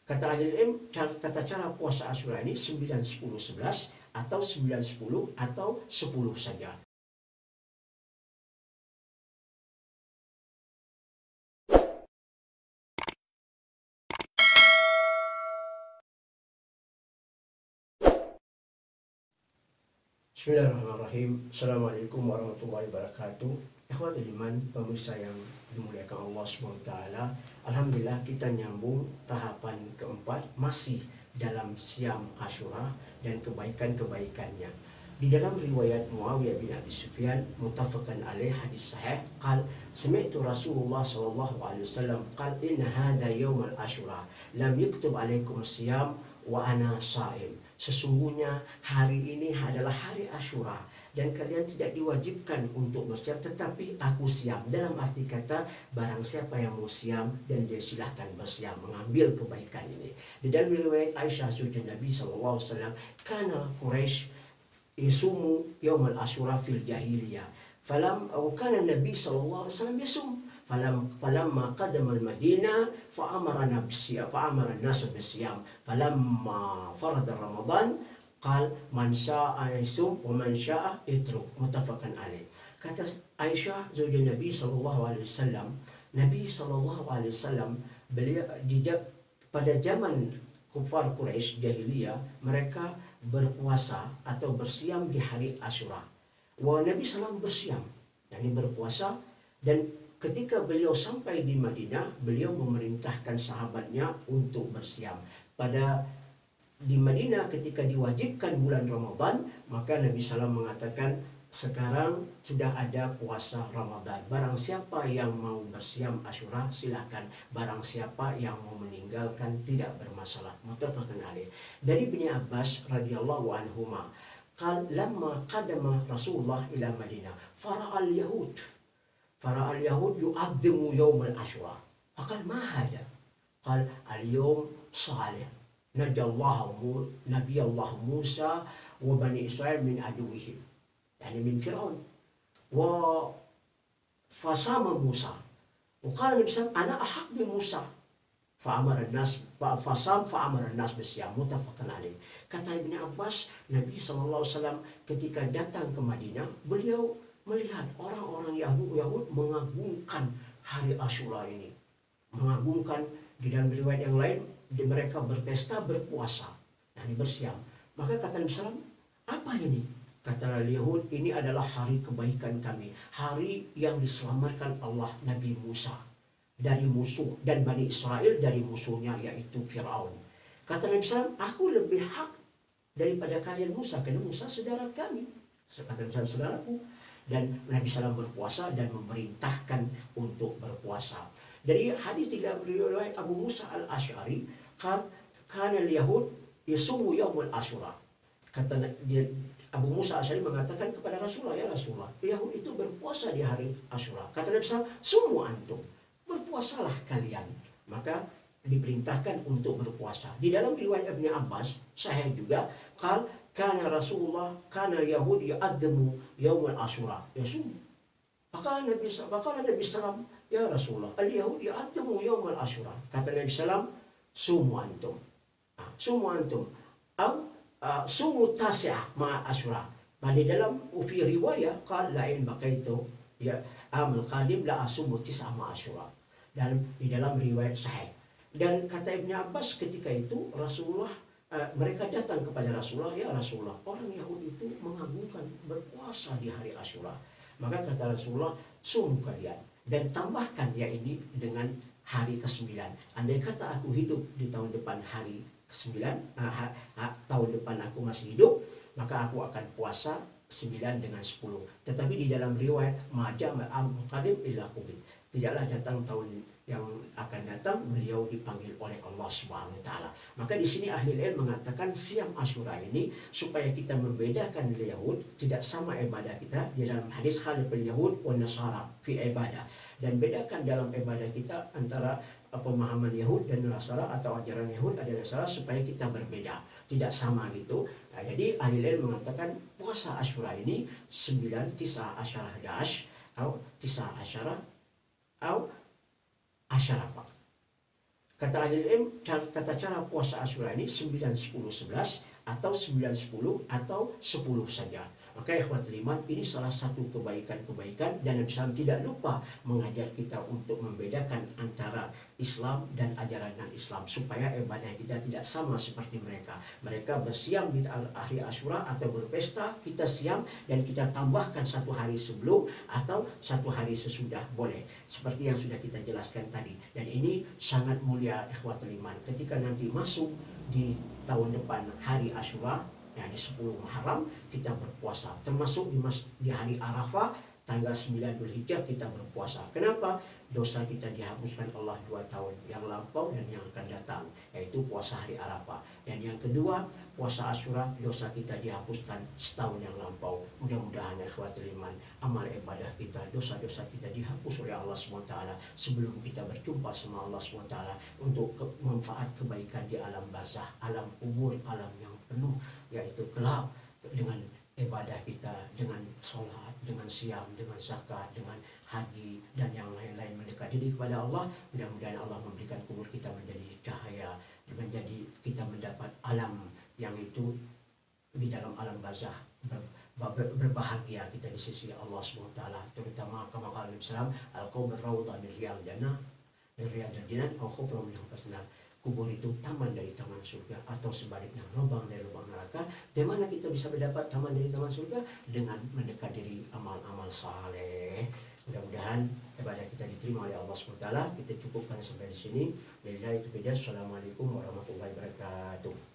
Kata ahli ilmu, tata cara puasa Asyura ini 9, 10, 11 atau 9, 10 atau 10 saja. Bismillahirrahmanirrahim. Assalamualaikum warahmatullahi wabarakatuh. Ikhwatul iman, pemirsa yang dimuliakan Allah SWT. Alhamdulillah kita nyambung tahapan keempat, masih dalam siam Asyura dan kebaikan-kebaikannya. Di dalam riwayat Muawiyah bin Abi Sufyan, muttafaqan alaih, hadis sahih, qal sami'tu Rasulullah sallallahu alaihi wasallam qal inna hadha yawm al-Asyura lam yuktub alaikum siyam wa ana sha'im. Sesungguhnya hari ini adalah hari Asyura dan kalian tidak diwajibkan untuk bersiam, tetapi aku siam. Dalam arti kata, barang siapa yang mau siam dan dia silahkan bersiam, mengambil kebaikan ini. Di dalam riwayat Aisyah zauj Nabi SAW, kana Quraisy yasumu yaumal Asyura fil jahiliyah, kana Nabi SAW yasum. Falamma qadama al-Madinah fa'amara an-nas bis-siyam. Falamma farada Ramadan qal man syaa yasum wa man syaa yatruk. Muttafaqan alaih. Kata Aisyah zauj Nabi sallallahu alaihi wasallam, Nabi sallallahu alaihi wasallam beliau pada zaman kufar Quraisy jahiliyah, mereka berpuasa atau bersiam di hari Asyura. Nabi SAW bersiam, yakni berpuasa, dan ketika beliau sampai di Madinah, beliau memerintahkan sahabatnya untuk bersiam. Di Madinah ketika diwajibkan bulan Ramadan, maka Nabi SAW mengatakan, sekarang sudah ada puasa Ramadan. Barang siapa yang mau bersiam Asyura silakan. Barang siapa yang mau meninggalkan tidak bermasalah. Muttafaqun alaih. Dari Ibnu Abbas radhiyallahu anhuma, qal lamma qadama Rasulullah ila Madinah fara'al Yahud yu'addimu yawm al-Asyura. Faqal ma hada? Qal al-yawm salih najallahu nabiyallah Musa wa bani Israel min aduwihim, yani min Fir'aun, wa fasama Musa wa qala Nabi sallallahu ana ahaq bi Musa fa'amara an-nas bisyam. Muttafaqan alaih. Kata Ibnu Abbas, Nabi SAW ketika datang ke Madinah, beliau melihat orang-orang Yahud mengagungkan hari Asyura ini, mengagungkan. Di dalam riwayat yang lain, mereka berpesta, berpuasa, dan bersiam. Maka kata Nabi SAW, apa ini? Kata Yahud, ini adalah hari kebaikan kami, hari yang diselamatkan Allah Nabi Musa dari musuh, dan Bani Israel dari musuhnya, yaitu Fir'aun. Kata Nabi SAW, aku lebih hak daripada kalian Musa, karena Musa saudara kami. Kata Nabi SAW, saudaraku. Dan Nabi SAW berpuasa dan memerintahkan untuk berpuasa. Dari hadis di dalam riwayat Abu Musa al-Asy'ari, kana al-Yahud yasumu yaumul Asyura. Kata Abu Musa al-Asy'ari mengatakan kepada Rasulullah, ya Rasulullah, Yahud itu berpuasa di hari Asyura. Kata Nabi SAW, semua antum berpuasalah kalian. Maka diperintahkan untuk berpuasa. Di dalam riwayat Ibnu Abbas, sahih juga, kana Rasulullah, kana Yahud yu'addimu yaumul Asyura yasum. Maka Nabi SAW, ya Rasulullah, al-Yahud yu'addimu yaumul Asyura. Kata Nabi SAW, sumu antum. Sumu antum. Sumu tasi'ah ma'a Asyura. Pada dalam fi riwayat, qala lain bakaitu ya amal qadim la asumu tis'a ma'a Asyura. Dan di dalam riwayat sahih. Dan kata Ibnu Abbas ketika itu Rasulullah, mereka datang kepada Rasulullah, ya Rasulullah, orang Yahudi itu mengagungkan berpuasa di hari Asyura. Maka kata Rasulullah, sum kalian dan tambahkan ya ini dengan hari ke-9. Andai kata aku hidup di tahun depan hari ke-9, tahun depan aku masih hidup, maka aku akan puasa 9 dengan 10. Tetapi di dalam riwayat majama al-qadim illa qubid, tidaklah datang tahun yang akan datang, beliau dipanggil oleh Allah Subhanahu wa taala. Maka di sini ahli ilmu mengatakan siam Asyura ini supaya kita membedakan Yahud, tidak sama ibadah kita. Di dalam hadis khaliful Yahud wa Nasara fi ibadah, dan bedakan dalam ibadah kita antara pemahaman Yahud dan Nasara atau ajaran Yahud dan Nasara supaya kita berbeda, tidak sama gitu. Nah, jadi ahli ilmu mengatakan puasa Asyura ini 9, 9 asyarah dash atau 9 asyarah atau asyarah. Kata ahli ilmu, tata cara puasa Asyura ini 9, 10, 11 atau 9, 10 atau 10 saja. Maka ikhwatul iman, ini salah satu kebaikan-kebaikan, dan Nabi SAW tidak lupa mengajar kita untuk membedakan antara Islam dan ajaran non-Islam supaya ibadah kita tidak sama seperti mereka. Mereka bersiam di hari Asyura atau berpesta, kita siam dan kita tambahkan satu hari sebelum atau satu hari sesudah boleh. Seperti yang sudah kita jelaskan tadi. Dan ini sangat mulia ikhwatul iman. Ketika nanti masuk di tahun depan hari Asyura, yakni 10 Muharram, kita berpuasa. Termasuk di hari Arafah tanggal 9 Dzulhijjah kita berpuasa. Kenapa? Dosa kita dihapuskan Allah 2 tahun yang lampau dan yang akan datang, yaitu puasa hari Arafah. Dan yang kedua, puasa Asyura, dosa kita dihapuskan setahun yang lampau. Mudah-mudahan ikhwatul iman, amal ibadah kita, dosa-dosa kita dihapus oleh Allah SWT sebelum kita berjumpa sama Allah SWT untuk manfaat kebaikan di alam barzah, alam kubur, alam yang penuh yaitu gelap, dengan ibadah kita, dengan sholat, dengan siam, dengan zakat, dengan haji, dan yang lain-lain mendekat diri kepada Allah. Mudah-mudahan Allah memberikan kubur kita menjadi cahaya, menjadi kita mendapat alam yang itu di dalam alam barzah, berbahagia kita di sisi Allah SWT. Terutama kama qala Nabi sallallahu alaihi wasallam, al-qabr rawdah min riyadil jannah, min riyadil jannah, aw khufrun min hufratin nar. Kubur itu taman dari taman surga, atau sebaliknya lubang dari lubang neraka. Bagaimana kita bisa mendapat taman dari taman surga? Dengan mendekat diri amal-amal saleh. Mudah-mudahan ibadah kita diterima oleh Allah SWT. Kita cukupkan sampai di sini. Wabillahi taufiq. Assalamualaikum warahmatullahi wabarakatuh.